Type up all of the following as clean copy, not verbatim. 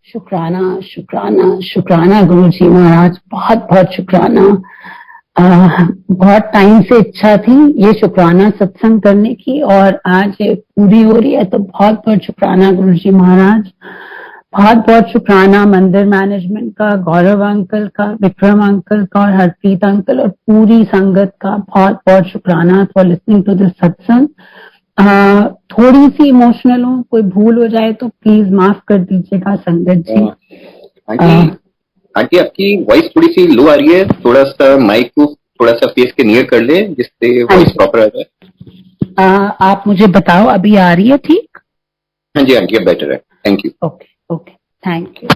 शुक्राना शुक्राना शुक्राना गुरु जी महाराज, बहुत बहुत शुक्राना। बहुत टाइम से इच्छा थी ये शुक्राना सत्संग करने की और आज ये पूरी हो रही है, तो बहुत बहुत शुक्राना गुरु जी महाराज। बहुत बहुत शुक्राना मंदिर मैनेजमेंट का, गौरव अंकल का, विक्रम अंकल का और हरप्रीत अंकल और पूरी संगत का बहुत बहुत शुक्राना फॉर लिसनिंग टू दिस सत्संग। थोड़ी सी इमोशनल हूँ, कोई भूल हो जाए तो प्लीज माफ कर दीजिएगा संगत जी। आंटी आपकी वॉइस थोड़ी सी लो आ रही है, थोड़ा सा माइक को थोड़ा सा फेस के नियर कर ले जिससे वॉइस प्रॉपर आ जाए। आप मुझे बताओ अभी आ रही है ठीक? हाँ जी आंटी, अब बेटर है, thank you. Okay okay, thank you.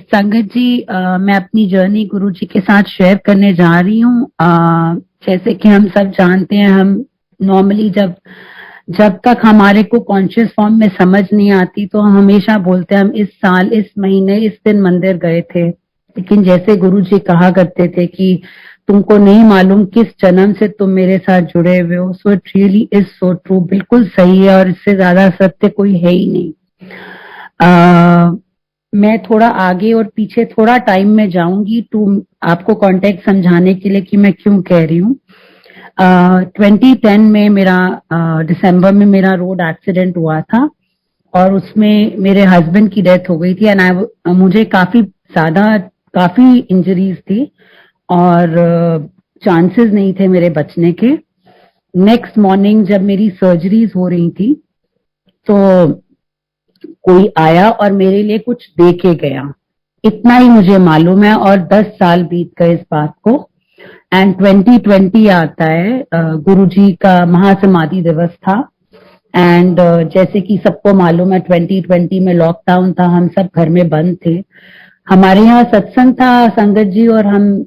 संगत जी, मैं अपनी जर्नी गुरु जी के साथ शेयर करने जा रही हूँ। जैसे कि हम सब जानते हैं, हम नॉर्मली जब तक हमारे को कॉन्शियस फॉर्म में समझ नहीं आती तो हम हमेशा बोलते हैं हम इस साल, इस महीने, इस दिन मंदिर गए थे। लेकिन जैसे गुरु जी कहा करते थे कि तुमको नहीं मालूम किस जन्म से तुम मेरे साथ जुड़े हुए हो। So it really is so true, बिल्कुल सही है और इससे ज्यादा सत्य कोई है ही नहीं। मैं थोड़ा आगे और पीछे थोड़ा टाइम में जाऊंगी टू आपको कॉन्टेक्स्ट समझाने के लिए कि मैं क्यों कह रही हूँ। 2010 में मेरा दिसंबर में मेरा रोड एक्सीडेंट हुआ था और उसमें मेरे हस्बैंड की डेथ हो गई थी एंड मुझे काफी इंजरीज थी और चांसेस नहीं थे मेरे बचने के। नेक्स्ट मॉर्निंग जब मेरी सर्जरीज हो रही थी तो कोई आया और मेरे लिए कुछ दे के गया, इतना ही मुझे मालूम है। और 10 साल बीत गए इस बात को एंड 2020 आता है, गुरुजी का महासमाधि दिवस था एंड जैसे कि सबको मालूम है 2020 में लॉकडाउन था, हम सब घर में बंद थे। हमारे यहाँ सत्संग था संगत जी और हम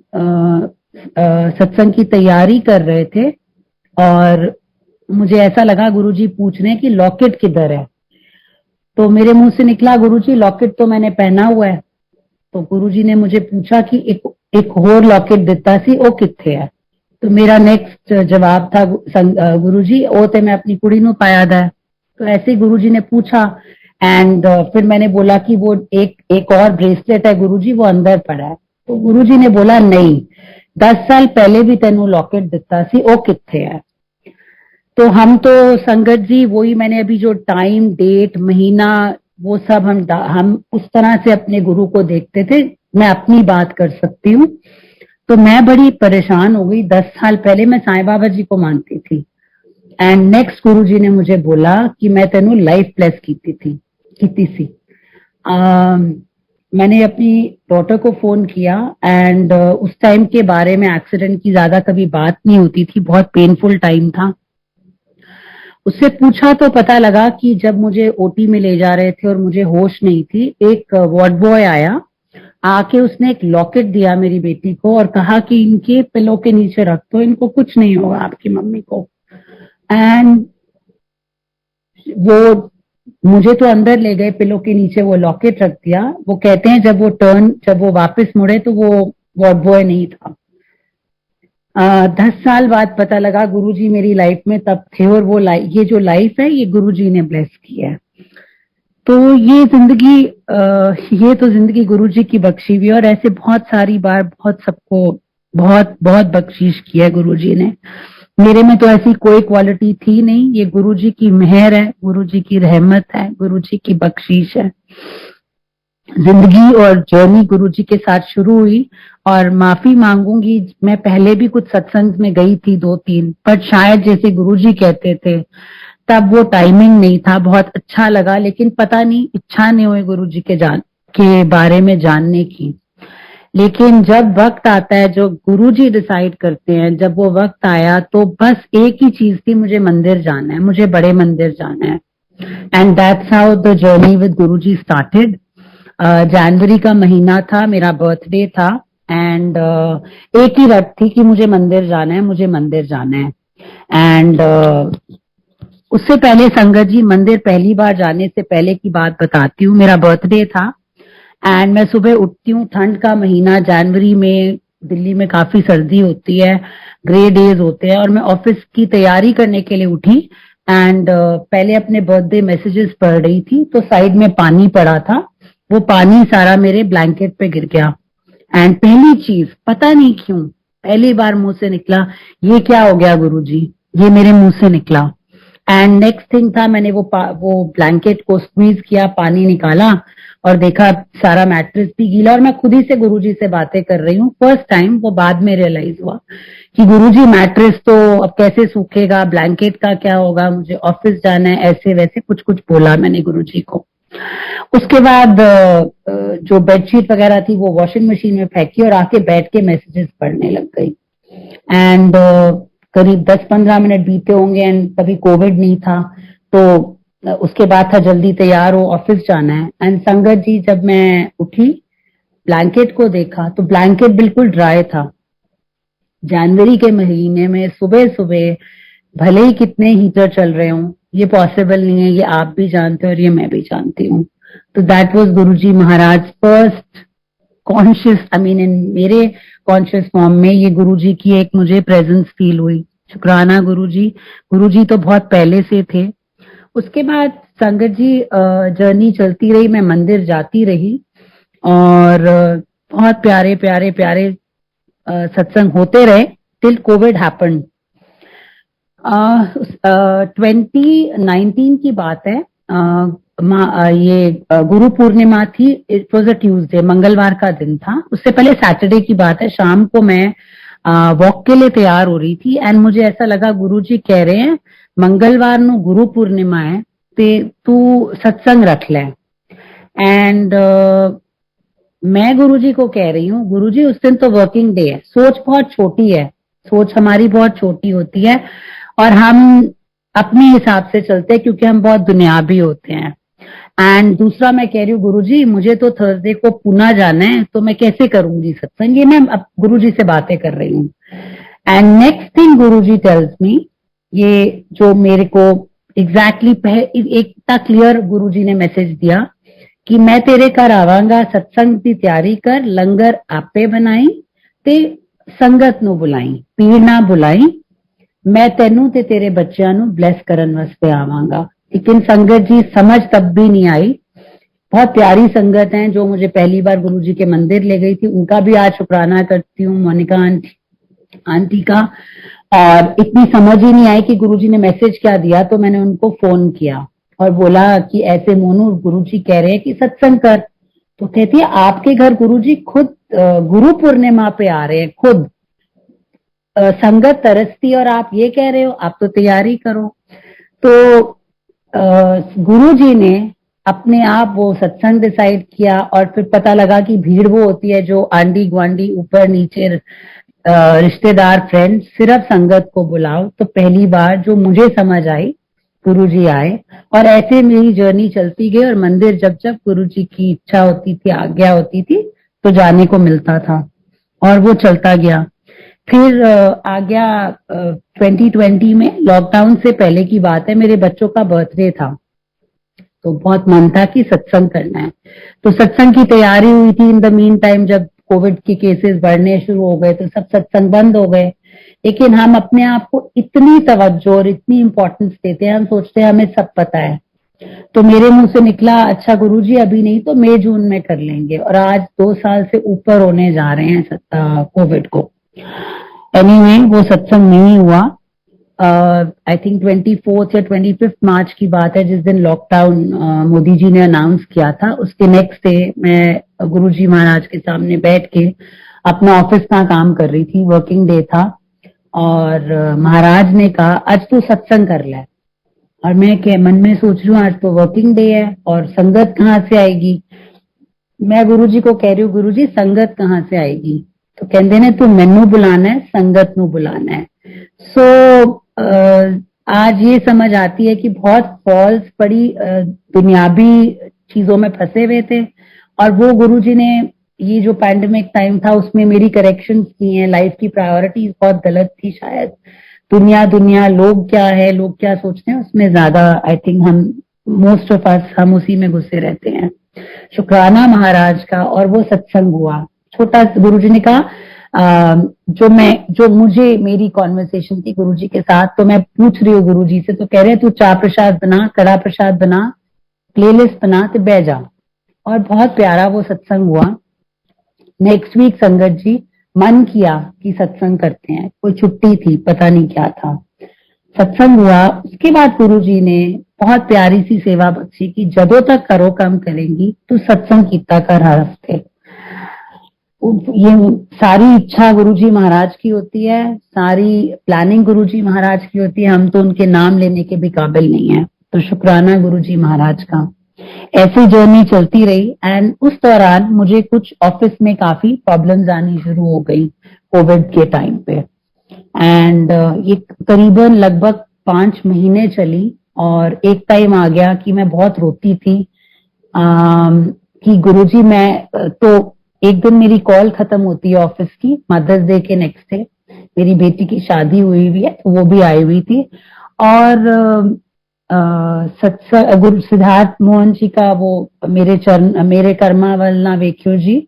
सत्संग की तैयारी कर रहे थे और मुझे ऐसा लगा गुरुजी पूछ रहे हैं कि लॉकेट किधर है। तो मेरे मुंह से निकला गुरुजी लॉकेट तो मैंने पहना हुआ है। तो गुरुजी ने मुझे पूछा कि एक होर लॉकेट दिता सी ओ किथे है। तो मेरा नेक्स्ट जवाब था गुरुजी ओ ते मैं अपनी कुड़ी नू पाया दा है। तो ऐसे ही गुरुजी ने पूछा एंड फिर मैंने बोला कि वो एक और ब्रेसलेट है गुरुजी, वो अंदर पड़ा है। तो गुरुजी ने बोला नहीं, 10 साल पहले भी तेनू लॉकेट दिता सी ओ किथे है। तो हम तो संगत जी वही मैंने अभी जो टाइम डेट महीना वो सब हम उस तरह से अपने गुरु को देखते थे। मैं अपनी बात कर सकती हूँ। तो मैं बड़ी परेशान हो गई। 10 साल पहले मैं साईं बाबा जी को मानती थी एंड नेक्स्ट गुरु जी ने मुझे बोला कि मैं तेनू लाइफ ब्लेस की सी। मैंने अपनी डॉटर को फोन किया एंड उस टाइम के बारे में एक्सीडेंट की ज्यादा कभी बात नहीं होती थी, बहुत पेनफुल टाइम था। उससे पूछा तो पता लगा कि जब मुझे ओटी में ले जा रहे थे और मुझे होश नहीं थी, एक वार्ड बॉय आया, आके उसने एक लॉकेट दिया मेरी बेटी को और कहा कि इनके पिलो के नीचे रख दो, इनको कुछ नहीं होगा आपकी मम्मी को। एंड वो मुझे तो अंदर ले गए, पिलो के नीचे वो लॉकेट रख दिया। वो कहते हैं जब वो वापस मुड़े तो वो वार्ड बॉय नहीं था। 10 साल बाद पता लगा गुरुजी मेरी लाइफ में तब थे और वो ये जो लाइफ है ये गुरुजी ने ब्लेस की है। तो ये तो जिंदगी गुरुजी की बख्शी हुई और ऐसे बहुत सारी बार बहुत सबको बहुत बहुत बख्शीश किया गुरुजी ने। मेरे में तो ऐसी कोई क्वालिटी थी नहीं, ये गुरुजी की मेहर है, गुरुजी की रहमत है, गुरुजी की बख्शीश है। जिंदगी और जर्नी गुरुजी के साथ शुरू हुई और माफी मांगूंगी, मैं पहले भी कुछ सत्संग में गई थी 2-3, पर शायद जैसे गुरुजी कहते थे तब वो टाइमिंग नहीं था। बहुत अच्छा लगा लेकिन पता नहीं इच्छा नहीं हुई गुरुजी के बारे में जानने की। लेकिन जब वक्त आता है, जो गुरुजी डिसाइड करते हैं, जब वो वक्त आया तो बस एक ही चीज थी, मुझे मंदिर जाना है, मुझे बड़े मंदिर जाना है। And that's how the journey with Guruji started. जनवरी का महीना था, मेरा बर्थडे था एंड एक ही रट थी कि मुझे मंदिर जाना है, मुझे मंदिर जाना है। एंड उससे पहले संगत जी, मंदिर पहली बार जाने से पहले की बात बताती हूँ। मेरा बर्थडे था एंड मैं सुबह उठती हूँ, ठंड का महीना, जनवरी में दिल्ली में काफी सर्दी होती है, ग्रे डेज होते हैं और मैं ऑफिस की तैयारी करने के लिए उठी एंड पहले अपने बर्थडे मैसेजेस पढ़ रही थी तो साइड में पानी पड़ा था वो पानी सारा मेरे ब्लैंकेट पे गिर गया। एंड पहली चीज, पता नहीं क्यों पहली बार मुंह से निकला, ये क्या हो गया गुरुजी, ये मेरे मुंह से निकला। एंड नेक्स्ट थिंग था, मैंने वो ब्लैंकेट को स्क्वीज किया, पानी निकाला और देखा सारा मैट्रेस भी गीला, और मैं खुद ही से गुरुजी से बातें कर रही हूँ फर्स्ट टाइम। वो बाद में रियलाइज हुआ कि गुरुजी मैट्रेस तो अब कैसे सूखेगा, ब्लैंकेट का क्या होगा, मुझे ऑफिस जाना है, ऐसे वैसे कुछ कुछ बोला मैंने गुरुजी को। उसके बाद जो बेडशीट वगैरह थी वो वॉशिंग मशीन में फेंकी और आके बैठ के मैसेजेस पढ़ने लग गई। एंड करीब 10-15 मिनट बीते होंगे एंड तभी कोविड नहीं था, तो उसके बाद था जल्दी तैयार हो, ऑफिस जाना है। एंड संगत जी, जब मैं उठी ब्लैंकेट को देखा तो ब्लैंकेट बिल्कुल ड्राई था। जनवरी के महीने में सुबह सुबह भले ही कितने हीटर चल रहे हों, ये पॉसिबल नहीं है, ये आप भी जानते हो और ये मैं भी जानती हूँ। तो that was Guruji Maharaj first conscious, I mean in मेरे कॉन्शियस फॉर्म में ये गुरुजी की एक मुझे प्रेजेंस फील हुई। शुक्राना गुरुजी। गुरुजी तो बहुत पहले से थे। उसके बाद संगत जी जर्नी चलती रही, मैं मंदिर जाती रही और बहुत प्यारे प्यारे प्यारे सत्संग होते रहे टिल कोविड हैपेंड। 2019 की बात है। ये गुरु पूर्णिमा थी, इट वॉज अ ट्यूसडे, मंगलवार का दिन था। उससे पहले सैटरडे की बात है, शाम को मैं वॉक के लिए तैयार हो रही थी एंड मुझे ऐसा लगा गुरुजी कह रहे हैं मंगलवार नु गुरु पूर्णिमा है ते तू सत्संग रख ले। एंड मैं गुरुजी को कह रही हूँ गुरुजी उस दिन तो वर्किंग डे है, सोच बहुत छोटी है, सोच हमारी बहुत छोटी होती है और हम अपने हिसाब से चलते हैं क्योंकि हम बहुत दुनियावी होते हैं। एंड दूसरा मैं कह रही हूँ गुरुजी मुझे तो थर्सडे को पुणे जाना है, तो मैं कैसे करूंगी सत्संग, ये मैं अब गुरुजी से बातें कर रही हूँ। And next thing Guruji tells me, ये जो मेरे को एग्जैक्टली इतना क्लियर गुरुजी ने मैसेज दिया कि मैं तेरे घर आवांगा, सत्संग की तैयारी कर, लंगर आपे बनाई ते संगत नु बुलाई, पीड़ ना बुलाई, मैं तेनू ते तेरे बच्चों नु ब्लेस करन वास्ते आवांगा। लेकिन संगत जी समझ तब भी नहीं आई। बहुत प्यारी संगत है जो मुझे पहली बार गुरुजी के मंदिर ले गई थी, उनका भी आज शुक्राना करती हूँ, मोनिका आंटी का। और इतनी समझ ही नहीं आई कि गुरुजी ने मैसेज क्या दिया, तो मैंने उनको फोन किया और बोला कि ऐसे मोनू गुरुजी कह रहे हैं कि सत्संग कर। तो कहती है आपके घर गुरुजी खुद गुरु पूर्णिमा पे आ रहे हैं, खुद संगत तरसती और आप ये कह रहे हो, आप तो तैयारी करो। तो गुरुजी ने अपने आप वो सत्संग डिसाइड किया और फिर पता लगा कि भीड़ वो होती है जो आंडी ग्वांडी ऊपर नीचे रिश्तेदार फ्रेंड, सिर्फ संगत को बुलाओ। तो पहली बार जो मुझे समझ आई गुरुजी आए और ऐसे मेरी जर्नी चलती गई और मंदिर जब जब गुरुजी की इच्छा होती थी, आज्ञा होती थी तो जाने को मिलता था और वो चलता गया। फिर आ गया 2020 में, लॉकडाउन से पहले की बात है, मेरे बच्चों का बर्थडे था तो बहुत मन था कि सत्संग करना है। तो सत्संग की तैयारी हुई थी। इन द मीन टाइम जब कोविड के केसेस बढ़ने शुरू हो गए तो सब सत्संग बंद हो गए, लेकिन हम अपने आप को इतनी तवज्जो और इतनी इंपॉर्टेंस देते हैं, हम सोचते हैं हमें सब पता है। तो मेरे मुंह से निकला अच्छा गुरुजी अभी नहीं तो मई जून में कर लेंगे, और आज 2 साल से ऊपर होने जा रहे हैं कोविड को। एनीवे वो सत्संग नहीं हुआ। आई थिंक 24 या 25 मार्च की बात है जिस दिन लॉकडाउन मोदी जी ने अनाउंस किया था। उसके नेक्स्ट डे मैं गुरुजी महाराज के सामने बैठ के अपना ऑफिस का काम कर रही थी, वर्किंग डे था, और महाराज ने कहा आज तू सत्संग कर ले। और मैं क्या मन में सोच रही हूँ आज तो वर्किंग डे है और संगत कहाँ से आएगी। मैं गुरुजी को कह रही हूँ गुरुजी संगत कहाँ से आएगी, तो कहते ने तू मैनू बुलाना है, संगत नू बुलाना है। सो आज ये समझ आती है कि बहुत फॉल्स बड़ी दुनियावी चीजों में फंसे हुए थे और वो गुरुजी ने ये जो पैंडेमिक टाइम था उसमें मेरी करेक्शंस की हैं। लाइफ की प्रायोरिटीज बहुत गलत थी शायद, दुनिया लोग क्या है, लोग क्या सोचते हैं, उसमें ज्यादा आई थिंक हम मोस्ट ऑफ अस हम उसी में घुसे रहते हैं। शुक्राना महाराज का। और वो सत्संग हुआ छोटा, गुरुजी ने कहा जो मुझे मेरी कॉन्वर्सेशन थी गुरुजी के साथ, तो मैं पूछ रही हूँ गुरुजी से, तो कह रहे हैं तू चाय प्रसाद बना, कड़ा प्रसाद बना, प्लेलिस्ट बना ते बह जा। और बहुत प्यारा वो सत्संग हुआ। नेक्स्ट वीक संगत जी मन किया कि सत्संग करते हैं, कोई छुट्टी थी, पता नहीं क्या था, सत्संग हुआ। उसके बाद गुरु जी ने बहुत प्यारी सी सेवा बख्शी कि जदों तक करो कम करेंगी तो सत्संग कीता कर हर हफ्ते। ये सारी इच्छा गुरुजी महाराज की होती है, सारी प्लानिंग गुरुजी महाराज की होती है, हम तो उनके नाम लेने के भी काबिल नहीं है। तो शुक्राना गुरुजी महाराज का। ऐसी जर्नी चलती रही एंड उस दौरान मुझे कुछ ऑफिस में काफी प्रॉब्लम्स आनी शुरू हो गई कोविड के टाइम पे। एंड ये करीबन लगभग 5 महीने चली और एक टाइम आ गया कि मैं बहुत रोती थी कि गुरुजी मैं तो एक दिन मेरी कॉल खत्म होती है ऑफिस की, मदर्स डे के नेक्स्ट डे मेरी बेटी की शादी हुई हुई है, तो वो भी आई हुई थी। और गुरु सिद्धार्थ मोहन जी का वो मेरे कर्मा वलना वेख्यो जी,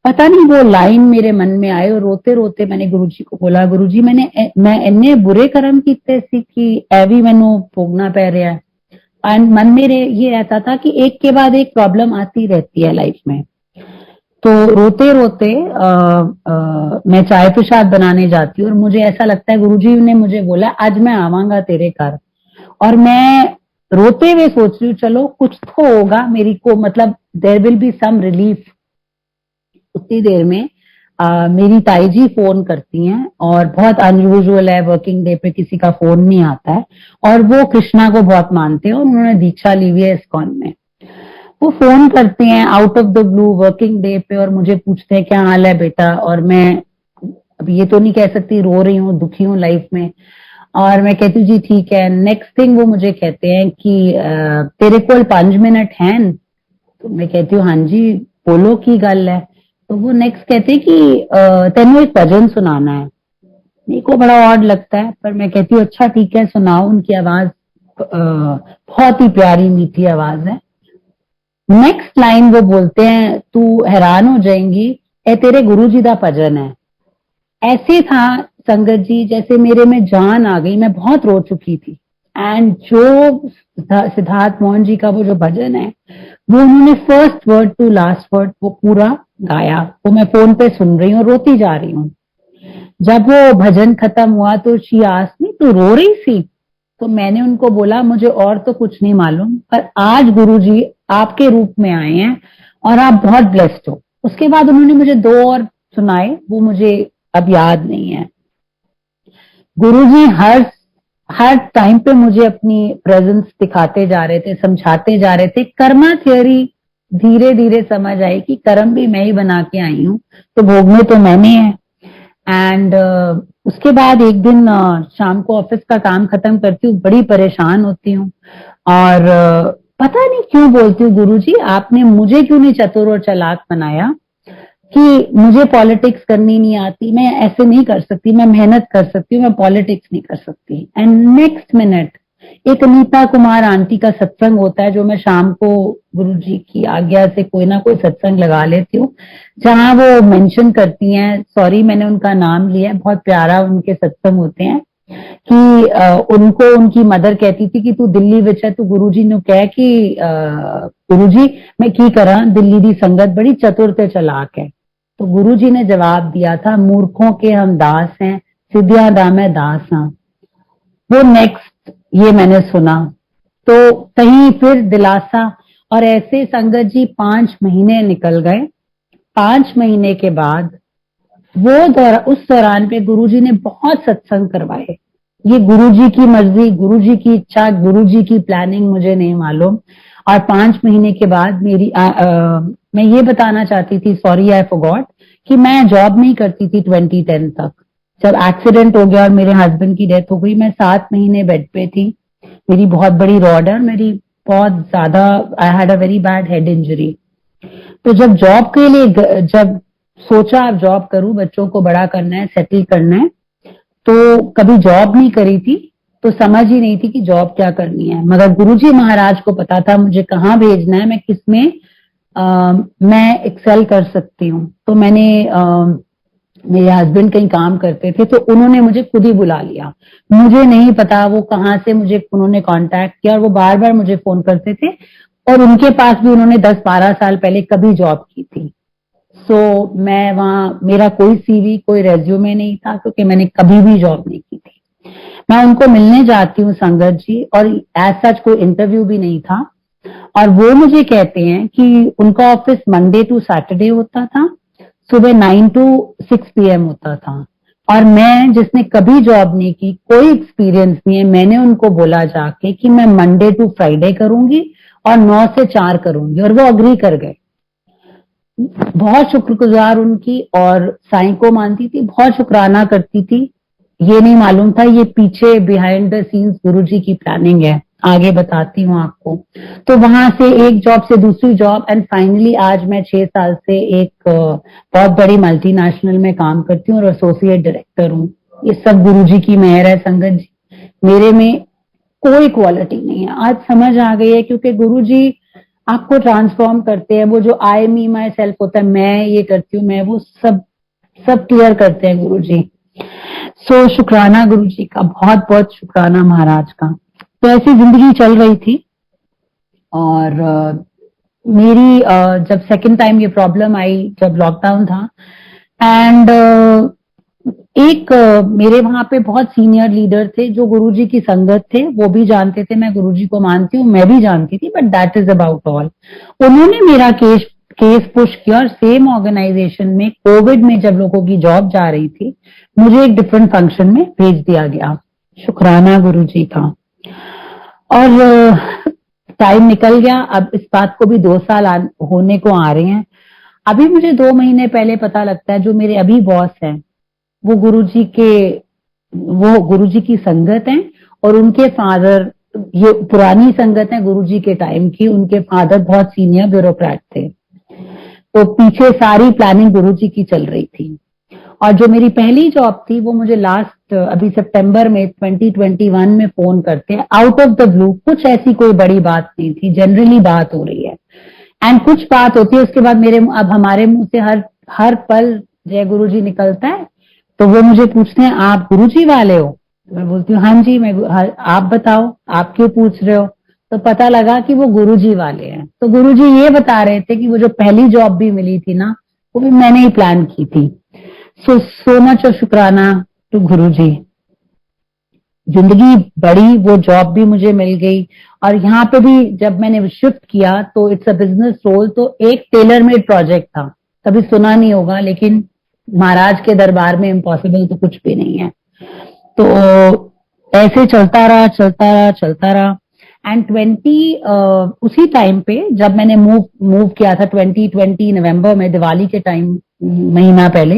पता नहीं वो लाइन मेरे मन में आए और रोते रोते मैंने गुरुजी को बोला, गुरुजी मैं इन्ने बुरे कर्म कीते सी कि एवी मैनू भोगना पै रहा है। एंड मन मेरे ये रहता था कि एक के बाद एक प्रॉब्लम आती रहती है लाइफ में। तो रोते रोते मैं चाय प्रसाद बनाने जाती हूँ और मुझे ऐसा लगता है गुरुजी ने मुझे बोला आज मैं आवांगा तेरे घर, और मैं रोते हुए सोच रही हूँ चलो कुछ तो होगा मेरी को, मतलब there will be some relief. उतनी देर में मेरी ताई जी फोन करती हैं और बहुत अनयूजुअल है, वर्किंग डे पे किसी का फोन नहीं आता है, और वो कृष्णा को बहुत मानते हैं और उन्होंने दीक्षा ली हुई है इस्कॉन में। वो फोन करते हैं out of the blue working day पे और मुझे पूछते हैं क्या हाल है बेटा, और मैं अब ये तो नहीं कह सकती रो रही हूँ, दुखी हूँ लाइफ में, और मैं कहती हूँ जी ठीक है। नेक्स्ट थिंग वो मुझे कहते हैं कि तेरे को 5 मिनट हैं? तो मैं कहती हूँ हाँ जी बोलो की गल है। तो वो नेक्स्ट कहते कि तेनू एक भजन सुनाना है। मेरे को बड़ा ऑड लगता है पर मैं कहती हूँ अच्छा ठीक है सुनाओ। उनकी आवाज बहुत ही प्यारी मीठी आवाज है। नेक्स्ट लाइन वो बोलते हैं तू हैरान हो जाएंगी, ए तेरे गुरु जी का भजन है। ऐसे था संगत जी जैसे मेरे में जान आ गई, मैं बहुत रो चुकी थी। एंड जो सिद्धार्थ मोहन जी का वो जो भजन है वो उन्होंने first word to last word वो पूरा गाया। वो मैं फोन पे सुन रही हूँ, रोती जा रही हूँ। जब वो भजन खत्म हुआ तो शी आस्क्ड मी तू रो रही सी? तो मैंने उनको बोला मुझे और तो कुछ नहीं मालूम पर आज गुरुजी आपके रूप में आए हैं और आप बहुत ब्लेस्ड हो। उसके बाद उन्होंने मुझे 2 और सुनाए, वो मुझे अब याद नहीं है। गुरुजी हर टाइम पे मुझे अपनी प्रेजेंस दिखाते जा रहे थे, समझाते जा रहे थे। कर्मा थ्योरी धीरे धीरे समझ आई कि कर्म भी मैं ही बना के आई हूँ तो भोगने तो मैंने है। एंड उसके बाद एक दिन शाम को ऑफिस का काम खत्म करती हूँ, बड़ी परेशान होती हूँ और पता नहीं क्यों बोलती हूँ गुरुजी आपने मुझे क्यों नहीं चतुर और चालाक बनाया कि मुझे पॉलिटिक्स करनी नहीं आती, मैं ऐसे नहीं कर सकती, मैं मेहनत कर सकती हूँ, मैं पॉलिटिक्स नहीं कर सकती। एंड नेक्स्ट मिनट एक अनीता कुमार आंटी का सत्संग होता है जो मैं शाम को गुरुजी की आज्ञा से कोई ना कोई सत्संग लगा लेती हूँ, जहां वो मेंशन करती हैं, सॉरी मैंने उनका नाम लिया है, बहुत प्यारा उनके सत्संग होते हैं कि उनको उनकी मदर कहती थी कि तू दिल्ली विच है, तू गुरुजी ने कह कि गुरुजी मैं की करा, दिल्ली दी संगत बड़ी चतुर ते चलाक है। तो गुरुजी ने जवाब दिया था मूर्खों के हम दास हैं, सिद्धियां दा मैं दास हाँ। वो नेक्स्ट ये मैंने सुना तो कहीं फिर दिलासा। और ऐसे संगत जी 5 महीने निकल गए। 5 महीने के बाद उस दौरान पे गुरुजी ने बहुत सत्संग करवाए। ये गुरुजी की मर्जी, गुरुजी की इच्छा, गुरुजी की प्लानिंग मुझे नहीं मालूम। और 5 महीने के बाद मैं ये बताना चाहती थी, सॉरी आई फॉरगॉट, कि मैं जॉब नहीं करती थी 2010 तक। जब एक्सीडेंट हो गया और मेरे हस्बैंड की डेथ हो गई, मैं 7 महीने बेड पे थी। मेरी बहुत बड़ी रॉड है, मेरी बहुत ज्यादा, I had a very bad head injury. तो जब जॉब के लिए जब सोचा अब जॉब करूं, बच्चों को बड़ा करना है, सेटल करना है, तो कभी जॉब नहीं करी थी तो समझ ही नहीं थी कि जॉब क्या करनी है। मगर गुरुजी महाराज को पता था मुझे कहाँ भेजना है, मैं किसमें मैं एक्सेल कर सकती हूँ। तो मैंने मेरे हस्बैंड कहीं काम करते थे तो उन्होंने मुझे खुद ही बुला लिया। मुझे नहीं पता वो कहाँ से मुझे उन्होंने कांटेक्ट किया और वो बार बार मुझे फोन करते थे और उनके पास भी उन्होंने 10-12 साल पहले कभी जॉब की थी। मैं वहां, मेरा कोई सीवी, कोई रेज्यूमे नहीं था, क्योंकि मैंने कभी भी जॉब नहीं की थी। मैं उनको मिलने जाती हूँ संगत जी, और एज सच कोई इंटरव्यू भी नहीं था। और वो मुझे कहते हैं कि उनका ऑफिस मंडे टू सैटरडे होता था, सुबह 9 to 6 PM होता था। और मैं, जिसने कभी जॉब नहीं की, कोई एक्सपीरियंस नहीं है, मैंने उनको बोला जाके कि मैं मंडे टू फ्राइडे करूंगी और 9 से 4 करूंगी, और वो अग्री कर गए। बहुत शुक्रगुजार उनकी, और साईं को मानती थी, बहुत शुक्राना करती थी। ये नहीं मालूम था ये पीछे बिहाइंड द सीन्स गुरुजी की प्लानिंग है, आगे बताती हूँ आपको। तो वहां से एक जॉब से दूसरी जॉब, एंड फाइनली आज मैं 6 साल से एक बहुत बड़ी मल्टीनेशनल में काम करती हूँ और एसोसिएट डायरेक्टर हूँ। ये सब गुरुजी की मेहर है संगत जी, मेरे में कोई क्वालिटी नहीं है। आज समझ आ गई है, क्योंकि गुरुजी आपको ट्रांसफॉर्म करते हैं। वो जो आई मी माई सेल्फ होता है, मैं ये करती हूँ, मैं वो सब क्लियर करते हैं गुरुजी। शुक्राना गुरुजी का, बहुत बहुत शुक्राना महाराज का। तो ऐसी जिंदगी चल रही थी, और मेरी जब सेकंड टाइम ये प्रॉब्लम आई, जब लॉकडाउन था, एंड मेरे वहां पे बहुत सीनियर लीडर थे जो गुरुजी की संगत थे, वो भी जानते थे मैं गुरुजी को मानती हूँ, मैं भी जानती थी, but that is about all. उन्होंने मेरा केस पुश किया, और सेम ऑर्गेनाइजेशन में कोविड में जब लोगों की जॉब जा रही थी, मुझे एक डिफरेंट फंक्शन में भेज दिया गया। शुक्राना गुरुजी का। और टाइम निकल गया, अब इस बात को भी 2 साल होने को आ रहे हैं। अभी मुझे 2 महीने पहले पता लगता है, जो मेरे अभी बॉस हैं वो गुरुजी की संगत हैं, और उनके फादर, ये पुरानी संगत है गुरुजी के टाइम की, उनके फादर बहुत सीनियर ब्यूरोक्रेट थे। तो पीछे सारी प्लानिंग गुरुजी की चल रही थी। और जो मेरी पहली जॉब थी, वो मुझे लास्ट अभी सितंबर में 2021 में फोन करते हैं आउट ऑफ द ब्लू। कुछ ऐसी कोई बड़ी बात नहीं थी, जनरली बात हो रही है, एंड कुछ बात होती है, उसके बाद अब हमारे मुंह से हर पल जय गुरुजी निकलता है। तो वो मुझे पूछते हैं, आप गुरुजी वाले हो? तो मैं बोलती हूँ हाँ जी, आप बताओ, आप क्यों पूछ रहे हो? तो पता लगा कि वो गुरुजी वाले हैं। तो गुरुजी ये बता रहे थे कि वो जो पहली जॉब भी मिली थी ना, वो भी मैंने ही प्लान की थी। सो मच और शुक्राना टू गुरुजी। जिंदगी बढ़ी, वो जॉब भी मुझे मिल गई। और यहाँ पे भी जब मैंने शिफ्ट किया, तो इट्स अ बिजनेस रोल, तो एक टेलर मेड प्रोजेक्ट था, कभी सुना नहीं होगा, लेकिन महाराज के दरबार में इम्पॉसिबल तो कुछ भी नहीं है। तो ऐसे चलता रहा। एंड उसी टाइम पे जब मैंने मूव किया था 2020 नवंबर में, दिवाली के टाइम, महीना पहले,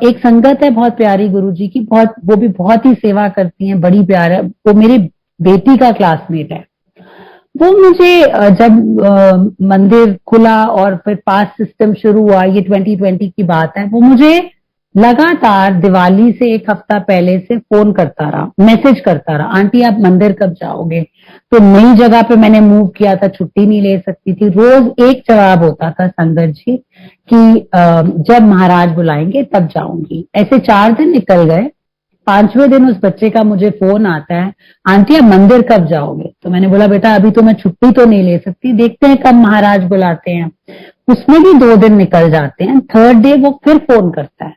एक संगत है बहुत प्यारी गुरुजी की, वो भी बहुत ही सेवा करती हैं, बड़ी प्यारा। वो मेरी बेटी का क्लासमेट है। वो मुझे जब मंदिर खुला और फिर पास सिस्टम शुरू हुआ, ये 2020 की बात है, वो मुझे लगातार दिवाली से 1 हफ्ता पहले से फोन करता रहा, मैसेज करता रहा, आंटी आप मंदिर कब जाओगे? तो नई जगह पे मैंने मूव किया था, छुट्टी नहीं ले सकती थी। रोज एक जवाब होता था संगत जी कि जब महाराज बुलाएंगे तब जाऊंगी। ऐसे 4 दिन निकल गए। 5वें दिन उस बच्चे का मुझे फोन आता है, आंटी आप मंदिर कब जाओगे? तो मैंने बोला बेटा अभी तो मैं छुट्टी तो नहीं ले सकती, देखते हैं कब महाराज बुलाते हैं। उसमें भी 2 दिन निकल जाते हैं। 3rd डे वो फिर फोन करता है,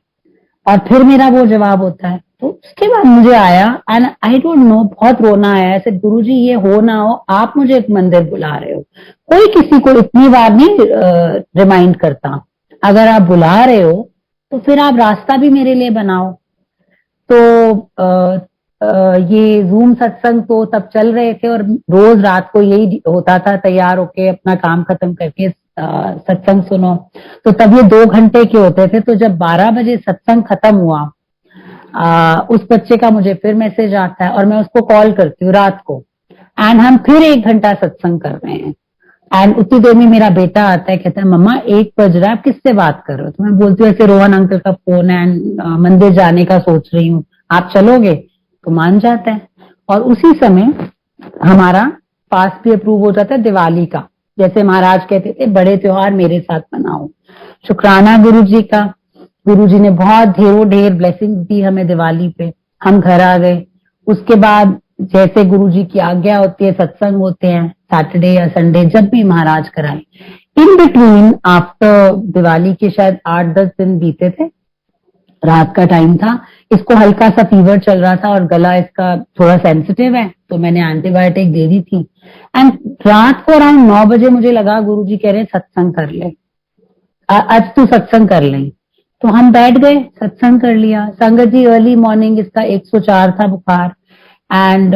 और फिर मेरा वो जवाब होता है। तो उसके बाद मुझे आया, एंड आई डोंट नो, बहुत रोना आया। ऐसे गुरुजी ये हो ना हो, आप मुझे एक मंदिर बुला रहे हो, कोई किसी को इतनी बार नहीं रिमाइंड करता। अगर आप बुला रहे हो तो फिर आप रास्ता भी मेरे लिए बनाओ। तो ये जूम सत्संग तो तब चल रहे थे, और रोज रात को यही होता था, तैयार होके अपना काम खत्म करके सत्संग सुनो। तो तब ये 2 घंटे के होते थे। तो जब 12 बजे सत्संग खत्म हुआ, उस बच्चे का मुझे फिर मैसेज आता है, और मैं उसको कॉल करती हूँ रात को, एंड हम फिर 1 घंटा सत्संग कर रहे हैं। एंड उतनी देर में मेरा बेटा आता है, कहता है मम्मा 1 बज रहा है, आप किससे बात कर रहे हो? तो मैं बोलती हूँ ऐसे रोहन अंकल का फोन है, एंड मंदिर जाने का सोच रही हूँ, आप चलोगे? तो मान जाता है। और उसी समय हमारा पास भी अप्रूव हो जाता है दिवाली का। जैसे महाराज कहते थे, बड़े त्योहार मेरे साथ मनाओ। शुक्राना गुरुजी का। गुरुजी ने बहुत ढेर ब्लेसिंग्स दी हमें दिवाली पे। हम घर आ गए। उसके बाद जैसे गुरुजी की आज्ञा होती है, सत्संग होते हैं, सैटरडे या संडे, जब भी महाराज कराए। इन बिटवीन आफ्टर दिवाली के शायद 8-10 दिन बीते थे, रात का टाइम था, इसको हल्का सा फीवर चल रहा था और गला इसका थोड़ा सेंसिटिव है, तो मैंने एंटीबायोटिक दे दी थी। एंड रात को अराउंड 9 बजे मुझे लगा गुरुजी कह रहे सत्संग कर ले, आज तू सत्संग कर ले। तो हम बैठ गए, सत्संग कर लिया। संगत जी अर्ली मॉर्निंग इसका 104 था बुखार, एंड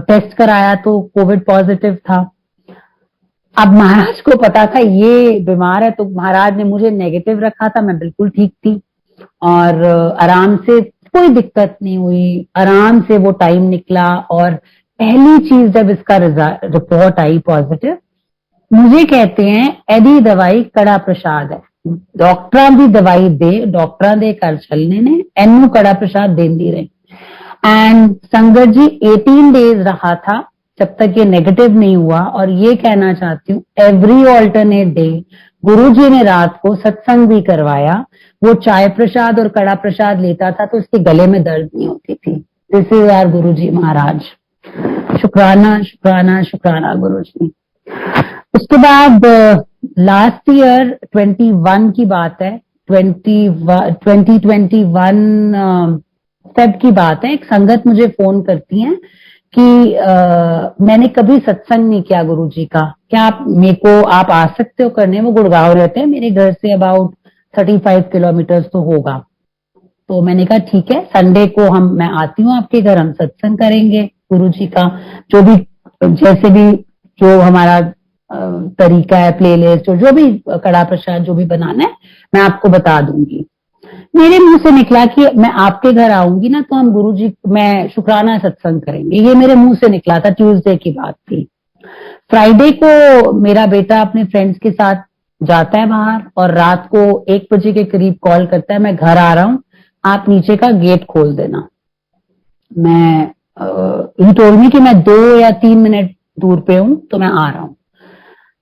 टेस्ट कराया तो कोविड पॉजिटिव था। अब महाराज को पता था ये बीमार है, तो महाराज ने मुझे नेगेटिव रखा था, मैं बिल्कुल ठीक थी और आराम से, कोई दिक्कत नहीं हुई, आराम से वो टाइम निकला। और पहली चीज जब इसका रिपोर्ट आई पॉजिटिव, मुझे कहते हैं एदी दवाई कड़ा प्रसाद है, डॉक्टर भी दवाई दे, डॉक्टर दे कर चलने ने एनू कड़ा प्रसाद देंदी रही। एंड संगत जी 18 डेज रहा था जब तक ये नेगेटिव नहीं हुआ। और ये कहना चाहती हूँ एवरी ऑल्टरनेट डे गुरुजी ने रात को सत्संग भी करवाया। वो चाय प्रसाद और कड़ा प्रसाद लेता था तो उसके गले में दर्द नहीं होती थी। दिस इज आवर गुरुजी महाराज। शुक्राना शुक्राना शुक्राना गुरुजी। उसके बाद लास्ट ईयर 21 की बात है, 2021 फेब की बात है। एक संगत मुझे फोन करती है कि मैंने कभी सत्संग नहीं किया गुरुजी का, क्या आप मेरे को आप आ सकते हो करने? वो गुड़गांव रहते हैं, मेरे घर से अबाउट 35 किलोमीटर तो होगा। तो मैंने कहा ठीक है, संडे को मैं आती हूँ आपके घर, हम सत्संग करेंगे गुरुजी का, जो भी जैसे भी जो हमारा तरीका है, प्लेलिस्ट और जो भी कड़ा प्रसाद जो भी बनाना है मैं आपको बता दूंगी। मेरे मुंह से निकला कि मैं आपके घर आऊंगी ना तो हम गुरुजी, मैं शुक्राना सत्संग करेंगे। ये मेरे मुंह से निकला था, ट्यूसडे की बात थी। फ्राइडे को मेरा बेटा अपने फ्रेंड्स के साथ जाता है बाहर और रात को 1 बजे के करीब कॉल करता है, मैं घर आ रहा हूं, आप नीचे का गेट खोल देना। मैं ही टोल्ड मी कि मैं 2 या 3 मिनट दूर पे हूं तो मैं आ रहा हूं।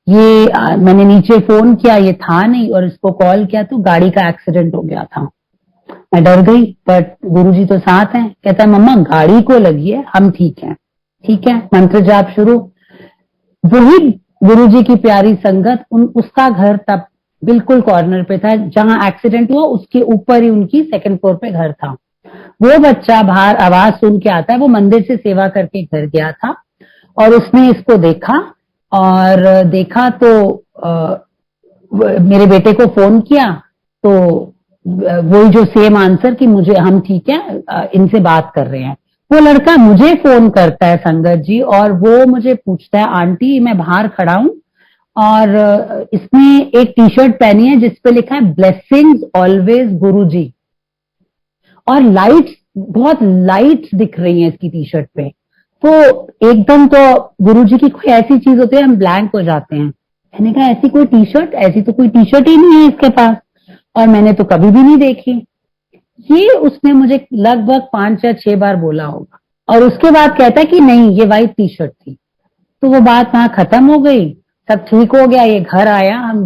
ये मैंने नीचे फोन किया, ये था नहीं, और इसको कॉल किया तो गाड़ी का एक्सीडेंट हो गया था। मैं डर गई, बट गुरुजी तो साथ हैं। कहता है मम्मा गाड़ी को लगी है, हम ठीक हैं। ठीक है, मंत्र जाप शुरू। वही गुरुजी की प्यारी संगत, उसका घर तब बिल्कुल कॉर्नर पे था, जहां एक्सीडेंट हुआ उसके ऊपर ही उनकी 2nd फ्लोर पे घर था। वो बच्चा बाहर आवाज सुन के आता है, वो मंदिर से सेवा करके घर गया था और उसने इसको देखा और देखा तो मेरे बेटे को फोन किया तो वही जो सेम आंसर कि मुझे, हम ठीक है, इनसे बात कर रहे हैं। वो लड़का मुझे फोन करता है संगत जी, और वो मुझे पूछता है आंटी मैं बाहर खड़ा हूं और इसने एक टी शर्ट पहनी है जिसपे लिखा है ब्लेसिंग्स ऑलवेज गुरुजी, और लाइट्स, बहुत लाइट्स दिख रही हैं इसकी टी शर्ट पे। तो एकदम तो गुरुजी की कोई ऐसी चीज होती है हम ब्लैंक हो जाते हैं। मैंने कहा ऐसी कोई टी शर्ट, ऐसी तो कोई टी शर्ट ही नहीं है इसके पास, और मैंने तो कभी भी नहीं देखी। ये उसने मुझे लगभग 5 या 6 बार बोला होगा, और उसके बाद कहता है कि नहीं ये व्हाइट टी शर्ट थी। तो वो बात वहां खत्म हो गई, सब ठीक हो गया। ये घर आया, हम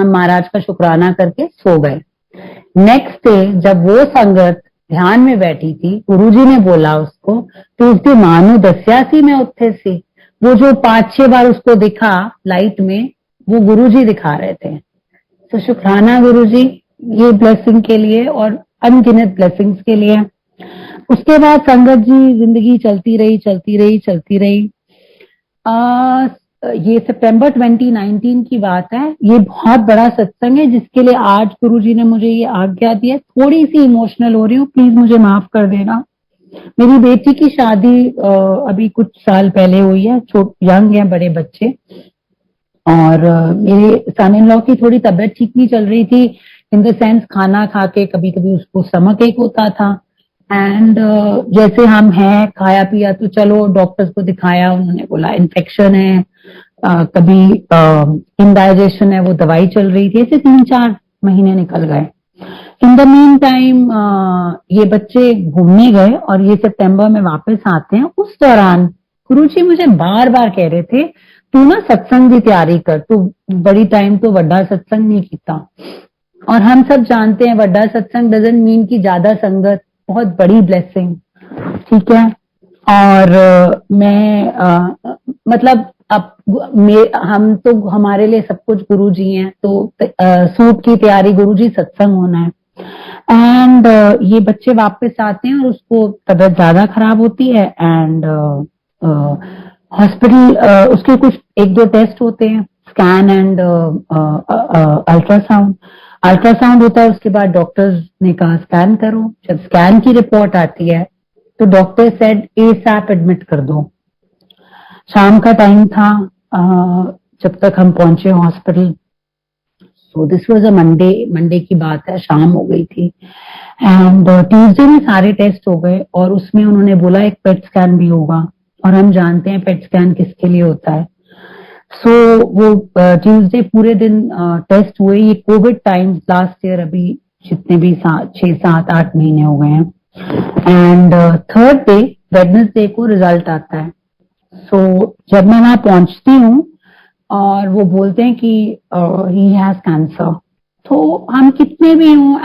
महाराज का शुक्राना करके सो गए। नेक्स्ट डे जब वो संगत ध्यान में बैठी थी, गुरुजी ने बोला उसको तो उसके मानो दस्यासी में उत्थे से वो जो 5-6 बार उसको दिखा लाइट में, वो गुरुजी दिखा रहे थे। तो शुक्राना गुरुजी ये ब्लेसिंग के लिए और अनगिनत ब्लेसिंग्स के लिए। उसके बाद संगत जी जिंदगी चलती रही चलती रही चलती रही। ये सितंबर 2019 की बात है। ये बहुत बड़ा सत्संग है जिसके लिए आज गुरुजी ने मुझे ये आज्ञा दी है। थोड़ी सी इमोशनल हो रही हूँ, प्लीज मुझे माफ कर देना। मेरी बेटी की शादी अभी कुछ साल पहले हुई है, यंग है, बड़े बच्चे, और मेरे सन इन लॉ की थोड़ी तबीयत ठीक नहीं चल रही थी, इन द सेंस खाना खा के कभी कभी उसको स्टमक एक होता था। एंड जैसे हम हैं, खाया पिया तो चलो डॉक्टर्स को दिखाया, उन्होंने बोला इन्फेक्शन है, कभी इनडाइजेशन है, वो दवाई चल रही थी। ऐसे 3-4 महीने निकल गए। इन द मीन टाइम ये बच्चे घूमने गए और ये सितंबर में वापस आते हैं। उस दौरान गुरुजी मुझे बार बार कह रहे थे तू ना सत्संग की तैयारी कर, तू बड़ी टाइम तो वड्डा सत्संग नहीं किया। और हम सब जानते हैं वड्डा सत्संग डजंट मीन की ज्यादा संगत, बहुत बड़ी ब्लेसिंग, ठीक है। और मैं मतलब हम तो हमारे लिए सब कुछ गुरु जी हैं, तो सूट की तैयारी, गुरु जी सत्संग होना है। एंड ये बच्चे वापस आते हैं और उसको तबीयत ज्यादा खराब होती है एंड हॉस्पिटल उसके कुछ 1-2 टेस्ट होते हैं, स्कैन एंड अल्ट्रासाउंड। अल्ट्रासाउंड होता है, उसके बाद डॉक्टर्स ने कहा स्कैन करो। जब स्कैन की रिपोर्ट आती है तो डॉक्टर सेड एसएप एडमिट कर दो। शाम का टाइम था जब तक हम पहुंचे hospital. So this was a Monday की बात है, शाम हो गई थी एंड ट्यूसडे में सारे टेस्ट हो गए और उसमें उन्होंने बोला एक पेट स्कैन भी होगा, और हम जानते हैं पेट स्कैन किसके लिए होता है। सो वो ट्यूसडे पूरे दिन टेस्ट हुए। ये कोविड टाइम्स लास्ट ईयर, अभी जितने भी 6-7-8 महीने हो गए हैं। एंड थर्ड डे वेडनेसडे को रिजल्ट आता है। सो जब मैं वहां पहुंचती हूँ और वो बोलते हैं कि ही हैज कैंसर, तो हम कितने भी हों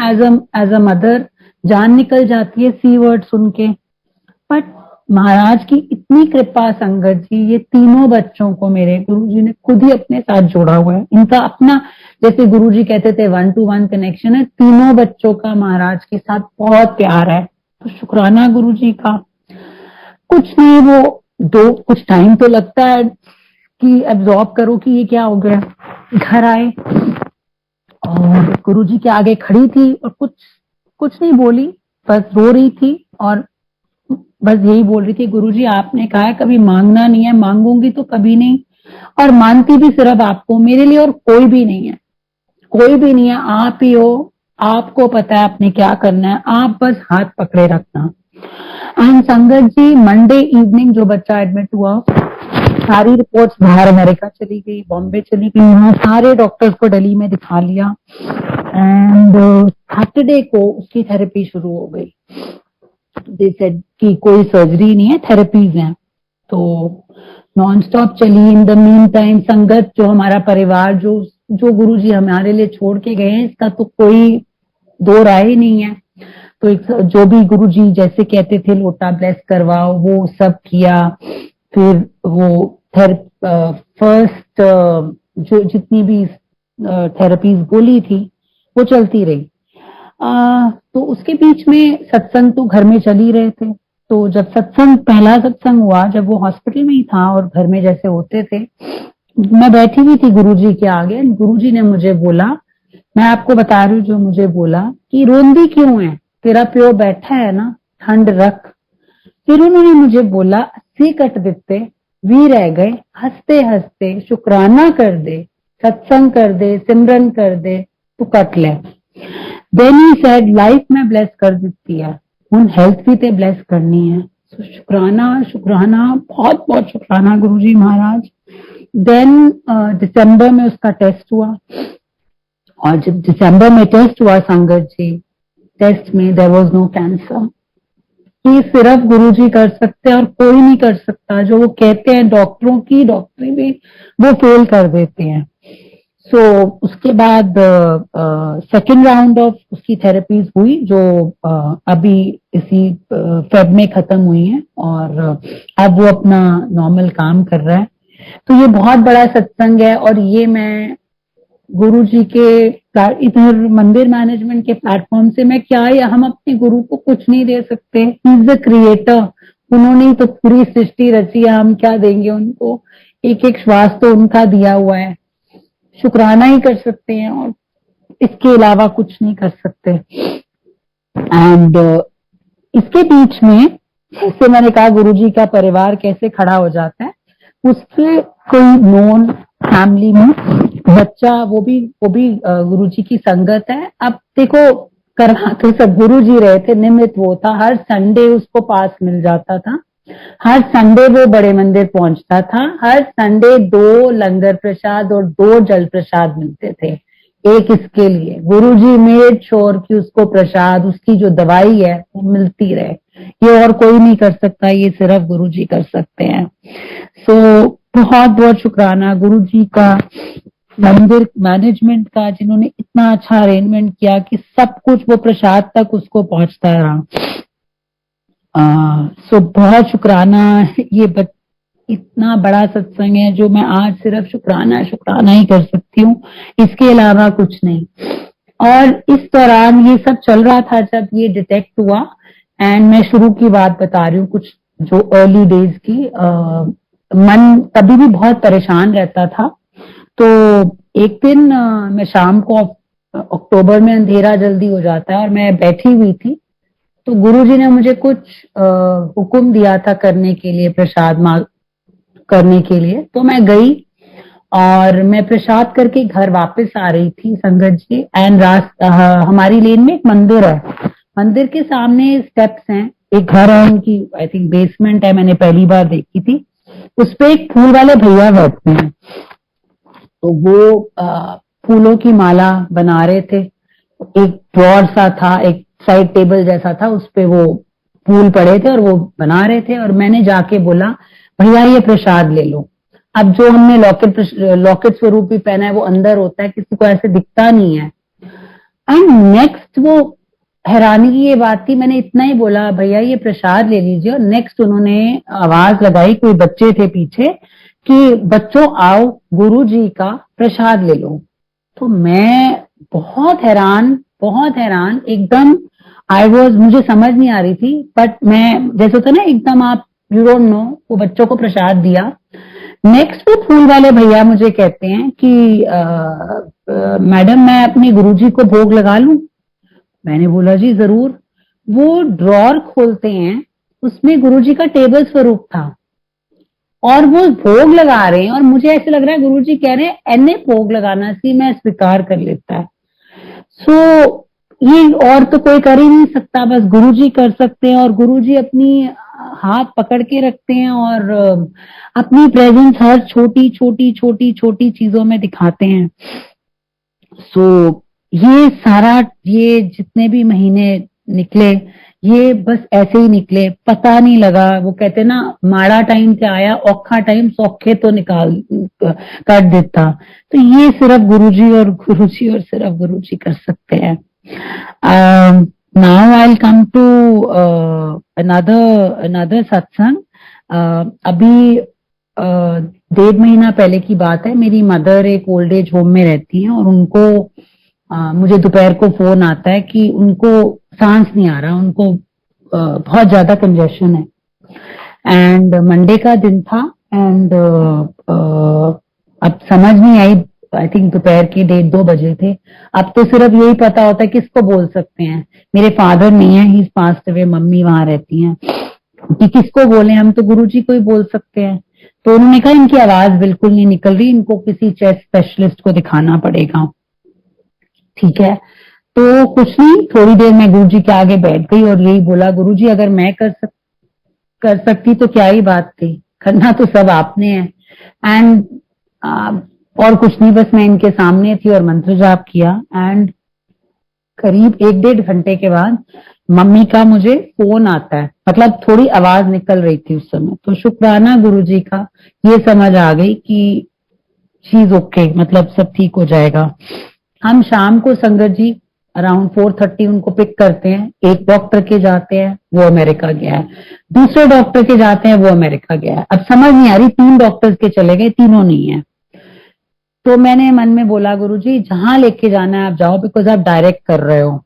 एज अ मदर जान निकल जाती है सी वर्ड सुन के। बट महाराज की इतनी कृपा, संगत जी, ये तीनों बच्चों को मेरे गुरुजी ने खुद ही अपने साथ जोड़ा हुआ है। इनका अपना, जैसे गुरुजी कहते थे, 1-to-1 कनेक्शन है। तीनों बच्चों का महाराज के साथ बहुत प्यार है। तो शुक्राना गुरुजी का। कुछ नहीं, वो कुछ टाइम तो लगता है कि एब्जॉर्ब करो कि ये क्या हो गया। घर आए और गुरुजी के आगे खड़ी थी और कुछ नहीं बोली, बस रो रही थी और बस यही बोल रही थी, गुरुजी आपने कहा है कभी मांगना नहीं है, मांगूंगी तो कभी नहीं, और मानती भी सिर्फ आपको, मेरे लिए और कोई भी नहीं है, कोई भी नहीं है, आप ही हो। आपको पता है आपने क्या करना है, आप बस हाथ पकड़े रखना। एंड संगत जी, मंडे इवनिंग जो बच्चा एडमिट हुआ, सारी रिपोर्ट्स बाहर अमेरिका चली गई, बॉम्बे चली गई, वहां सारे डॉक्टर्स को दिल्ली में दिखा लिया। एंड सैटरडे को उसकी थेरेपी शुरू हो गई। दे सेड कि कोई सर्जरी नहीं है, थेरेपीज हैं। तो नॉन स्टॉप चली। इन द मीन टाइम संगत, जो हमारा परिवार, जो गुरुजी हमारे लिए छोड़ के गए हैं, इसका तो कोई दो राय ही नहीं है। तो एक जो भी गुरुजी जैसे कहते थे लोटा ब्लेस करवाओ, वो सब किया। फिर वो फर्स्ट जो जितनी भी थेरेपीज बोली थी वो चलती रही। तो उसके बीच में सत्संग तो घर में चल ही रहे थे। तो जब पहला सत्संग हुआ, जब वो हॉस्पिटल में ही था और घर में जैसे होते थे, मैं बैठी हुई थी गुरुजी के आगे। गुरुजी ने मुझे बोला, मैं आपको बता रही हूँ जो मुझे बोला, कि रोंदी क्यों है, तेरा प्यो बैठा है ना, ठंड रख। फिर उन्होंने मुझे बोला, 80 कट देते वी रह गए, हंसते हंसते शुक्राना कर दे, सत्संग कर दे, सिमरन कर दे, तू कट ले। देन ही सेड, लाइफ में ब्लेस कर देती है, उन हेल्थ भी ते ब्लेस करनी है। तो शुक्राना शुक्राना, बहुत बहुत शुक्राना गुरुजी महाराज। देन दिसंबर में उसका टेस्ट हुआ, और जब दिसंबर में टेस्ट हुआ संगत जी, टेस्ट में देयर वाज नो कैंसर। ये सिर्फ गुरुजी कर सकते हैं और कोई नहीं कर सकता। जो वो कहते हैं डॉक्टरों की डॉक्टरी भी वो फेल कर देते हैं। सो उसके बाद सेकेंड राउंड ऑफ उसकी थेरेपीज हुई, जो अभी इसी फेब में खत्म हुई है, और अब वो अपना नॉर्मल काम कर रहा है। तो ये बहुत बड़ा सत्संग है, और ये मैं गुरुजी के इधर मंदिर मैनेजमेंट के प्लेटफॉर्म से मैं क्या, या हम अपने गुरु को कुछ नहीं दे सकते। ही इज द क्रिएटर, उन्होंने ही तो पूरी सृष्टि रची है, हम क्या देंगे उनको। एक एक श्वास तो उनका दिया हुआ है, शुक्राना ही कर सकते हैं और इसके अलावा कुछ नहीं कर सकते। एंड इसके बीच में, जैसे मैंने कहा गुरुजी का परिवार कैसे खड़ा हो जाता है, उसके कोई नोन फैमिली में बच्चा, वो भी गुरुजी की संगत है। अब देखो, करना तो सब गुरुजी रहे थे, निमित्त वो था। हर संडे उसको पास मिल जाता था, हर संडे वो बड़े मंदिर पहुंचता था, हर संडे 2 लंगर प्रसाद और 2 जल प्रसाद मिलते थे। एक इसके लिए गुरुजी मेड श्योर कि उसको प्रसाद, उसकी जो दवाई है वो मिलती रहे। ये और कोई नहीं कर सकता, ये सिर्फ गुरुजी कर सकते हैं। सो बहुत बहुत शुक्राना गुरुजी का, मंदिर मैनेजमेंट का, जिन्होंने इतना अच्छा अरेंजमेंट किया कि सब कुछ वो प्रसाद तक उसको पहुंचता रहा। सो बहुत शुक्राना। इतना बड़ा सत्संग है जो मैं आज सिर्फ शुक्राना शुक्राना ही कर सकती हूँ, इसके अलावा कुछ नहीं। और इस दौरान ये सब चल रहा था जब ये डिटेक्ट हुआ, एंड मैं शुरू की बात बता रही हूँ, कुछ जो अर्ली डेज की। मन तभी भी बहुत परेशान रहता था। तो एक दिन मैं शाम को, अक्टूबर में अंधेरा जल्दी हो जाता है और मैं बैठी हुई थी, तो गुरुजी ने मुझे कुछ हुक्म दिया था करने के लिए, प्रसाद मांग करने के लिए। तो मैं गई और मैं प्रसाद करके घर वापस आ रही थी संगत जी। एंड हमारी लेन में एक मंदिर है, मंदिर के सामने स्टेप्स हैं, एक घर है उनकी, आई थिंक बेसमेंट है, मैंने पहली बार देखी थी। उस पे एक फूल वाले भैया बैठते हैं, तो वो फूलों की माला बना रहे थे। एक ड्रॉर सा था, एक साइड टेबल जैसा था, उस पे वो फूल पड़े थे और वो बना रहे थे। और मैंने जाके बोला, भैया ये प्रसाद ले लो। अब जो हमने लॉकेट स्वरूप भी पहना है वो अंदर होता है, किसी को ऐसे दिखता नहीं है। एंड नेक्स्ट, वो हैरानी की ये बात थी, मैंने इतना ही बोला, भैया ये प्रसाद ले लीजिए। और नेक्स्ट उन्होंने आवाज लगाई, कोई बच्चे थे पीछे, कि बच्चों आओ गुरु जी का प्रसाद ले लो। तो मैं बहुत हैरान एकदम, मुझे समझ नहीं आ रही थी, बट मैं, जैसे होता ना एकदम आप, यू डोंट नो, वो बच्चों को प्रसाद दिया। नेक्स्ट वो फूल वाले भैया मुझे कहते हैं कि मैडम मैं अपने गुरुजी को भोग लगा लूं। मैंने बोला जी जरूर। वो ड्रॉर खोलते हैं, उसमें गुरुजी का टेबल स्वरूप था और वो भोग लगा रहे हैं। और मुझे ऐसे लग रहा है गुरुजी कह रहे हैं एने भोग लगाना सी, मैं स्वीकार कर लेता है। सो ये और तो कोई कर ही नहीं सकता, बस गुरुजी कर सकते हैं। और गुरुजी अपनी हाथ पकड़ के रखते हैं और अपनी प्रेजेंस हर छोटी छोटी छोटी छोटी चीजों में दिखाते हैं। सो ये सारा, ये जितने भी महीने निकले, ये बस ऐसे ही निकले, पता नहीं लगा। वो कहते ना, माड़ा टाइम से आया औखा टाइम सौखे तो निकाल कर देता। तो ये सिर्फ गुरुजी और सिर्फ गुरुजी कर सकते हैं। Now I will come to another satsang. अभी 1.5 महीना पहले की बात है। मेरी मदर एक ओल्ड एज होम में रहती हैं और उनको मुझे दोपहर को फोन आता है कि उनको सांस नहीं आ रहा, उनको बहुत ज्यादा कंजेशन है। एंड मंडे का दिन था। एंड अब समझ नहीं आई, आई थिंक दोपहर के 1:30-2 बजे थे। अब तो सिर्फ यही पता होता है किसको बोल सकते हैं। मेरे फादर नहीं है, ही पास्ट अवे, मम्मी वहां रहती हैं, कि किसको बोले, हम तो गुरुजी को ही बोल सकते हैं। तो उन्होंने कहा इनकी आवाज बिल्कुल नहीं निकल रही, इनको किसी चेस्ट स्पेशलिस्ट को दिखाना पड़ेगा। ठीक है, तो कुछ नहीं, थोड़ी देर में गुरुजी के आगे बैठ गई और यही बोला, गुरुजी अगर मैं कर सकती तो क्या ही बात थी, करना तो सब आपने है। एंड और कुछ नहीं, बस मैं इनके सामने थी और मंत्र जाप किया। एंड करीब 1-1.5 घंटे के बाद मम्मी का मुझे फोन आता है, मतलब थोड़ी आवाज निकल रही थी उस समय। तो शुक्राना गुरुजी का, ये समझ आ गई कि शी ओके, मतलब सब ठीक हो जाएगा। हम शाम को संगत जी अराउंड 4:30 उनको पिक करते हैं। एक डॉक्टर के जाते हैं, वो अमेरिका गया है। दूसरे डॉक्टर के जाते हैं, वो अमेरिका गया है। अब समझ नहीं आ रही, 3 डॉक्टर्स के चले गए, तीनों नहीं है। तो मैंने मन में बोला, गुरुजी जहां लेके जाना है आप जाओ, बिकॉज आप डायरेक्ट कर रहे हो।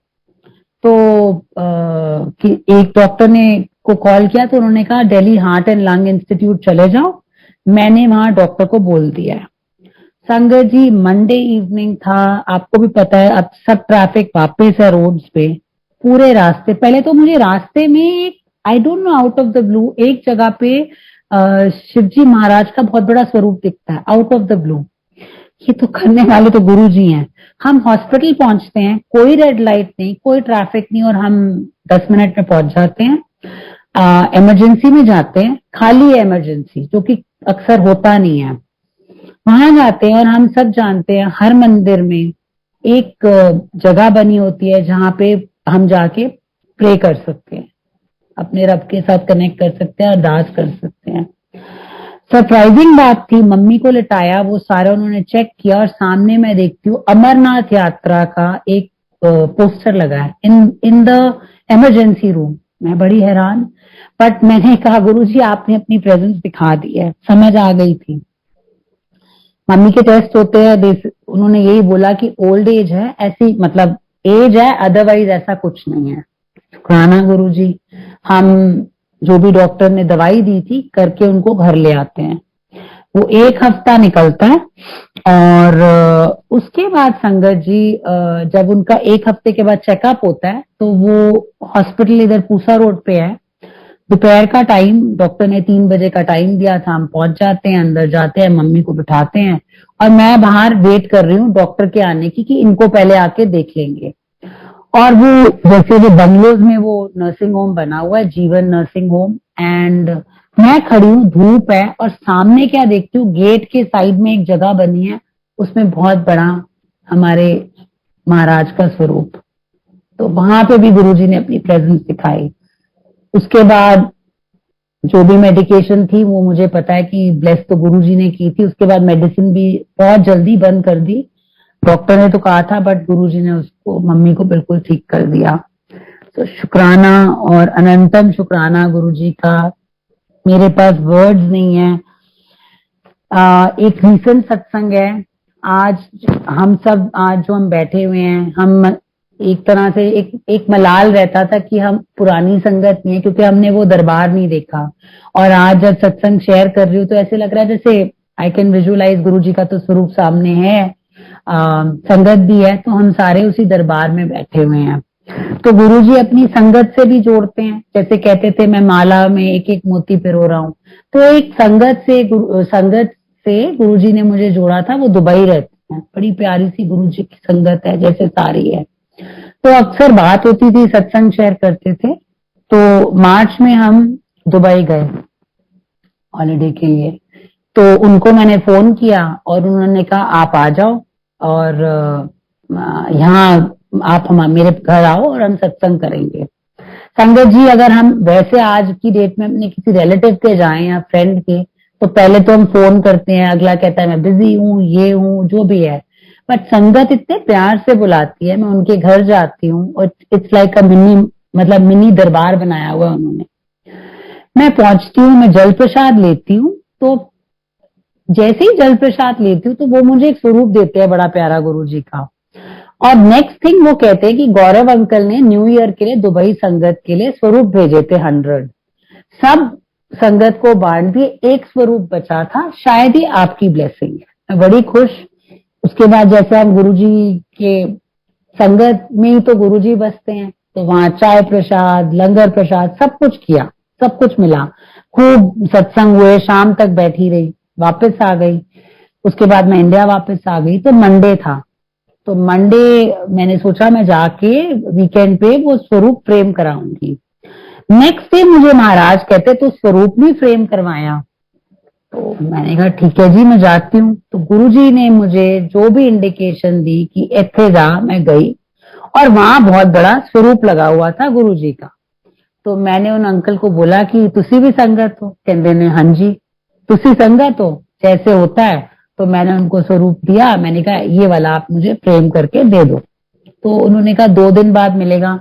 तो कि एक डॉक्टर ने को कॉल किया, तो उन्होंने कहा Delhi heart and lung institute चले जाओ। मैंने वहां डॉक्टर को बोल दिया है। संगत जी मंडे इवनिंग था, आपको भी पता है अब सब ट्रैफिक वापस है रोड्स पे, पूरे रास्ते। पहले तो मुझे रास्ते में, I don't know, out of the blue एक जगह पे शिवजी महाराज का बहुत बड़ा स्वरूप दिखता है, आउट ऑफ द ब्लू। ये तो करने वाले तो गुरु जी हैं। हम हॉस्पिटल पहुंचते हैं, कोई रेड लाइट नहीं, कोई ट्रैफिक नहीं, और हम 10 मिनट में पहुंच जाते हैं। इमरजेंसी में जाते हैं, खाली है इमरजेंसी, जो कि अक्सर होता नहीं है। वहां जाते हैं और हम सब जानते हैं हर मंदिर में एक जगह बनी होती है जहां पे हम जाके प्रे कर सकते हैं, अपने रब के साथ कनेक्ट कर सकते हैं, अरदास कर सकते हैं। सरप्राइजिंग बात थी, मम्मी को लिटाया, वो सारा उन्होंने चेक किया और सामने मैं देखती हूँ अमरनाथ यात्रा का एक पोस्टर लगा है इन द इमरजेंसी रूम। मैं बड़ी हैरान, बट मैंने कहा गुरुजी आपने अपनी प्रेजेंस दिखा दी है, समझ आ गई थी। मम्मी के टेस्ट होते हैं, उन्होंने यही बोला कि ओल्ड एज है, ऐसी मतलब एज है, अदरवाइज ऐसा कुछ नहीं है। शुक्राना गुरुजी, हम जो भी डॉक्टर ने दवाई दी थी करके उनको घर ले आते हैं। वो 1 हफ्ता निकलता है और उसके बाद संगत जी जब उनका 1 हफ्ते के बाद चेकअप होता है तो वो हॉस्पिटल इधर पूसा रोड पे है। दोपहर का टाइम डॉक्टर ने 3 बजे का टाइम दिया था। हम पहुंच जाते हैं, अंदर जाते हैं, मम्मी को बिठाते हैं और मैं बाहर वेट कर रही हूँ डॉक्टर के आने की कि इनको पहले आके देख लेंगे। और वो जैसे वो बंगलोज में वो नर्सिंग होम बना हुआ है, जीवन नर्सिंग होम, एंड मैं खड़ी हूँ, धूप है और सामने क्या देखती हूँ, गेट के साइड में एक जगह बनी है, उसमें बहुत बड़ा हमारे महाराज का स्वरूप। तो वहां पे भी गुरुजी ने अपनी प्रेजेंस दिखाई। उसके बाद जो भी मेडिकेशन थी वो मुझे पता है कि ब्लेस तो गुरुजी ने की थी। उसके बाद मेडिसिन भी बहुत जल्दी बंद कर दी, डॉक्टर ने तो कहा था, बट गुरुजी ने उसको, मम्मी को बिल्कुल ठीक कर दिया। तो शुक्राना और अनंतम शुक्राना गुरुजी का, मेरे पास वर्ड्स नहीं है। एक रीसेंट सत्संग है, आज हम सब, आज जो हम बैठे हुए हैं, हम एक तरह से एक मलाल रहता था कि हम पुरानी संगत नहीं है, क्योंकि हमने वो दरबार नहीं देखा। और आज जब सत्संग शेयर कर रही हूँ तो ऐसे लग रहा है जैसे आई कैन विजुअलाइज गुरुजी का तो स्वरूप सामने है, संगत भी है, तो हम सारे उसी दरबार में बैठे हुए हैं। तो गुरुजी अपनी संगत से भी जोड़ते हैं, जैसे कहते थे मैं माला में एक एक मोती पिरो रहा हूँ, तो एक संगत से गुरुजी ने मुझे जोड़ा था। वो दुबई रहते हैं, बड़ी प्यारी सी गुरुजी की संगत है, जैसे सारी है। तो अक्सर बात होती थी, सत्संग शेयर करते थे। तो मार्च में हम दुबई गए हॉलिडे के लिए, तो उनको मैंने फोन किया और उन्होंने कहा आप आ जाओ और यहाँ आप हम मेरे घर आओ और हम सत्संग करेंगे। संगत जी, अगर हम वैसे आज की डेट में अपने किसी रिलेटिव के जाएं या फ्रेंड के, तो पहले तो हम फोन करते हैं, अगला कहता है मैं बिजी हूँ, ये हूँ, जो भी है। बट संगत इतने प्यार से बुलाती है, मैं उनके घर जाती हूँ और इट्स लाइक अ मिनी दरबार बनाया हुआ है उन्होंने। मैं पहुंचती हूँ, मैं जल प्रसाद लेती हूँ, तो जैसे ही जल प्रसाद लेती हूँ तो वो मुझे एक स्वरूप देते हैं बड़ा प्यारा गुरुजी का। और नेक्स्ट थिंग वो कहते हैं कि गौरव अंकल ने न्यू ईयर के लिए दुबई संगत के लिए स्वरूप भेजे थे 100, सब संगत को बांट दिए, एक स्वरूप बचा था, शायद ही आपकी ब्लेसिंग है। मैं बड़ी खुश। उसके बाद जैसे हम गुरुजी के संगत में ही तो गुरुजी बसते हैं, तो वहां चाय प्रसाद, लंगर प्रसाद, सब कुछ किया, सब कुछ मिला, खूब सत्संग हुए, शाम तक बैठी रही, वापस आ गई। उसके बाद मैं इंडिया वापस आ गई, तो मंडे था, तो मंडे मैंने सोचा मैं जाके वीकेंड पे वो स्वरूप फ्रेम कराऊंगी। नेक्स्ट डे मुझे महाराज कहते तो स्वरूप भी फ्रेम करवाया। तो मैंने कहा ठीक है जी, मैं जाती हूँ। तो गुरुजी ने मुझे जो भी इंडिकेशन दी कि इथे जा, मैं गई और वहां बहुत बड़ा स्वरूप लगा हुआ था गुरुजी का। तो मैंने उन अंकल को बोला कि तुसी भी संगत हो? कहते ने हाँ जी, तुसी संगत हो, जैसे होता है। तो मैंने उनको स्वरूप दिया, मैंने कहा ये वाला आप मुझे फ्रेम करके दे दो। तो उन्होंने कहा 2 दिन बाद मिलेगा।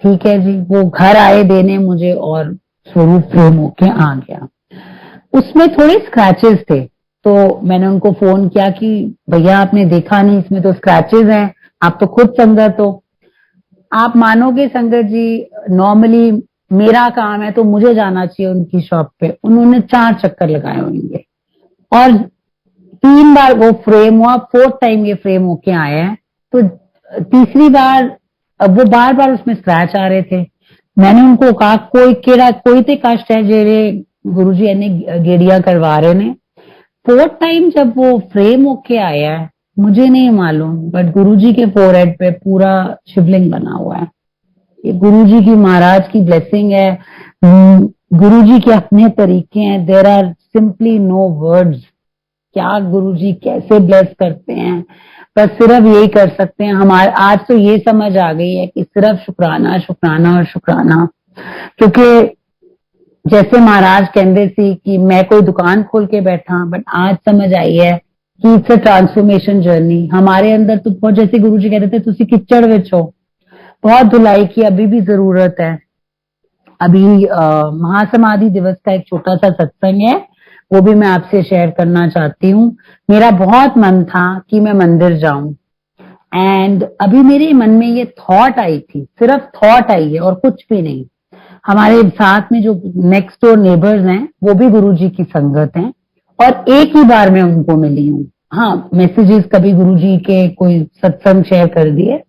ठीक है जी, वो घर आए देने मुझे और स्वरूप फ्रेम होके आ गया। उसमें थोड़े स्क्रैचेस थे, तो मैंने उनको फोन किया कि भैया आपने देखा नहीं, इसमें तो स्क्रैचेस हैं, आप तो खुद संगत हो। आप मानोगे संगत जी, नॉर्मली मेरा काम है तो मुझे जाना चाहिए उनकी शॉप पे, उन्होंने 4 चक्कर लगाए होंगे और 3 बार वो फ्रेम हुआ, 4th टाइम ये फ्रेम होके आया है। तो तीसरी बार अब वो बार बार उसमें स्क्रैच आ रहे थे। मैंने उनको कहा कोई ते कष्ट है जेरे गुरुजी ने गेड़िया करवा रहे ने। 4th टाइम जब वो फ्रेम होके आया है, मुझे नहीं मालूम, बट गुरुजी के फोरहेड पे पूरा शिवलिंग बना हुआ है। ये गुरुजी की, महाराज की ब्लेसिंग है। गुरुजी के अपने तरीके हैं, there are simply no words. क्या गुरुजी कैसे ब्लेस करते हैं, बस सिर्फ यही कर सकते हैं। हमारे आज तो ये समझ आ गई है कि सिर्फ शुक्राना शुक्राना और शुक्राना। क्योंकि जैसे महाराज कहते थे कि मैं कोई दुकान खोल के बैठा, बट आज समझ आई है कि इट्स अ ट्रांसफॉर्मेशन जर्नी हमारे अंदर। तो बहुत, जैसे गुरुजी कहते थे तुसी किचड़ विच हो, बहुत धुलाई की अभी भी जरूरत है। अभी महासमाधि दिवस का एक छोटा सा सत्संग है, वो भी मैं आपसे शेयर करना चाहती हूँ। मेरा बहुत मन था कि मैं मंदिर जाऊं, एंड अभी मेरे मन में ये थॉट आई थी, सिर्फ थॉट आई है और कुछ भी नहीं। हमारे साथ में जो नेक्स्ट डोर नेबर्स हैं वो भी गुरुजी की संगत हैं, और एक ही बार मैं उनको मिली हूँ। हाँ, मैसेजेस कभी गुरुजी के कोई सत्संग शेयर कर दिए,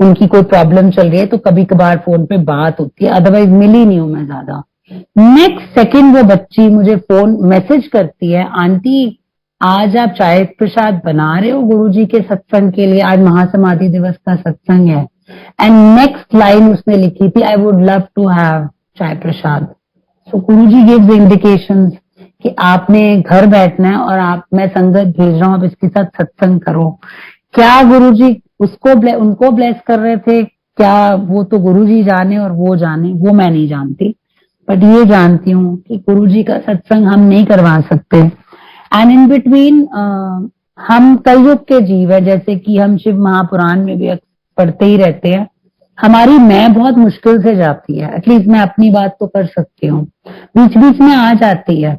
उनकी कोई प्रॉब्लम चल रही है तो कभी कभार फोन पे बात होती है, अदरवाइज मिली नहीं हूं मैं ज्यादा। नेक्स्ट सेकंड वो बच्ची मुझे फोन मैसेज करती है, आंटी आज आप चाय प्रसाद बना रहे हो गुरुजी के सत्संग के लिए, आज महासमाधि दिवस का सत्संग है। एंड नेक्स्ट लाइन उसने लिखी थी, I would love to have chai prasad. So Guruji gives indications कि आपने घर बैठना है और मैं संगत भेज रहा हूं, आप इसके साथ सत्संग करो। क्या गुरुजी उनको ब्लेस कर रहे थे, क्या वो तो गुरुजी जाने और वो जाने, वो मैं नहीं जानती, बट ये जानती हूँ कि गुरुजी का सत्संग हम नहीं करवा सकते। एंड इन बिटवीन हम कलयुग के जीव है, जैसे कि हम शिव महापुराण में भी पढ़ते ही रहते हैं, हमारी मैं बहुत मुश्किल से जाती है। एटलीस्ट मैं अपनी बात तो कर सकती हूँ, बीच बीच में आ जाती है।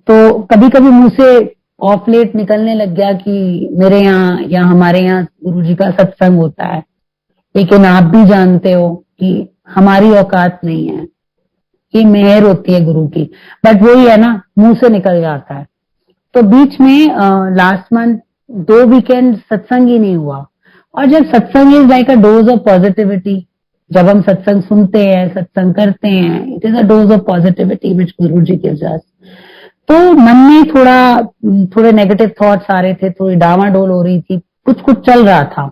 तो कभी कभी मुंह से ऑफ लेट निकलने लग गया कि मेरे यहाँ या हमारे यहाँ गुरुजी का सत्संग होता है, लेकिन आप भी जानते हो कि हमारी औकात नहीं है, ये मेहर होती है गुरु की, बट वही है ना, मुंह से निकल जाता है। तो बीच में लास्ट मंथ 2 वीकेंड सत्संग ही नहीं हुआ, और जब सत्संग is like a dose of positivity, जब हम सत्संग सुनते हैं, सत्संग करते हैं, it is a dose of positivity which Guruji gives us. तो मन में थोड़े नेगेटिव थॉट्स आ रहे थे, थोड़ी डामाडोल हो रही थी, कुछ कुछ चल रहा था।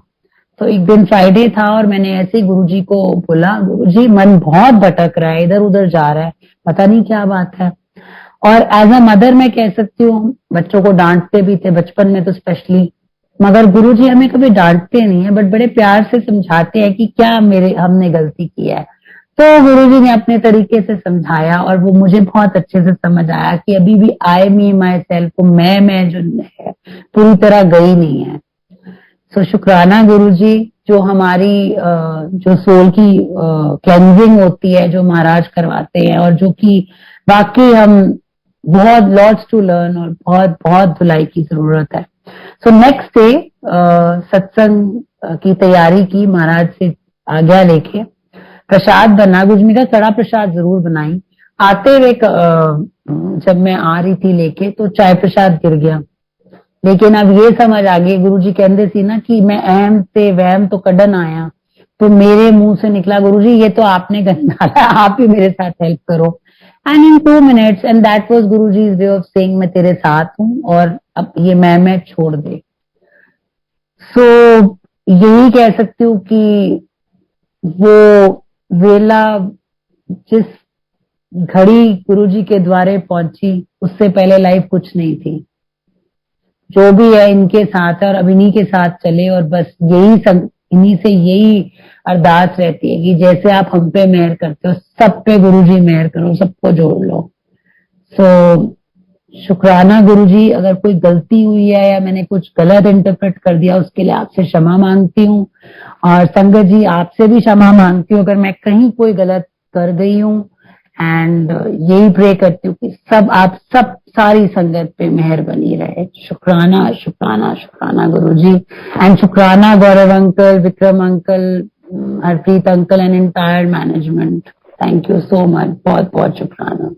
तो एक दिन फ्राइडे था और मैंने ऐसे ही गुरुजी को बोला, गुरुजी मन बहुत भटक रहा है, इधर उधर जा रहा है, पता नहीं क्या बात है। और एज अ मदर मैं कह सकती हूँ, बच्चों को डांटते भी थे बचपन में तो स्पेशली, मगर गुरुजी हमें कभी डांटते नहीं है, बट बड़े प्यार से समझाते हैं कि क्या हमने गलती की है। तो गुरुजी ने अपने तरीके से समझाया और वो मुझे बहुत अच्छे से समझ आया कि अभी भी आई मी माई सेल्फ, मैं जो है पूरी तरह गई नहीं है। सो शुक्राना गुरुजी, जो हमारी जो सोल की क्लेंजिंग होती है, जो महाराज करवाते हैं, और जो कि बाकी हम बहुत लॉट्स टू लर्न और बहुत बहुत धुलाई की जरूरत है। सो नेक्स्ट डे सत्संग की तैयारी की, महाराज से आज्ञा लेके प्रसाद बना, गुरुजी का कड़ा प्रसाद जरूर बनाई। आते हुए जब मैं आ रही थी लेके तो चाय प्रसाद गिर गया, लेकिन अब ये समझ आ गई, गुरुजी कहते सी ना कि मैं अहम से वहम तो कड़न आया, तो मेरे मुंह से निकला, गुरुजी ये तो आपने डाला, आप ही मेरे साथ हेल्प करो। And in 2 minutes, and that was Guruji's way of saying मैं तेरे साथ हूँ और अब ये मैं छोड़ दे। सो यही कह सकती हूँ कि वो वेला जिस घड़ी गुरुजी के द्वारे पहुंची, उससे पहले लाइफ कुछ नहीं थी। जो भी है इनके साथ है और अब इन्हीं के साथ चले, और बस इन्हीं से यही अरदास रहती है कि जैसे आप हम पे मेहर करते हो, सब पे गुरुजी मेहर करो, सबको जोड़ लो। सो शुक्राना गुरुजी, अगर कोई गलती हुई है या मैंने कुछ गलत इंटरप्रेट कर दिया उसके लिए आपसे क्षमा मांगती हूँ, और संगत जी आपसे भी क्षमा मांगती हूँ अगर मैं कहीं कोई गलत कर गई हूँ। एंड यही प्रे करती हूँ कि आप सब सारी संगत पे मेहर बनी रहे। शुक्राना शुक्राना शुक्राना गुरुजी, एंड शुक्राना Gaurav uncle, Vikram uncle, Harpreet uncle and entire management. Thank you so much, बहुत बहुत शुक्राना।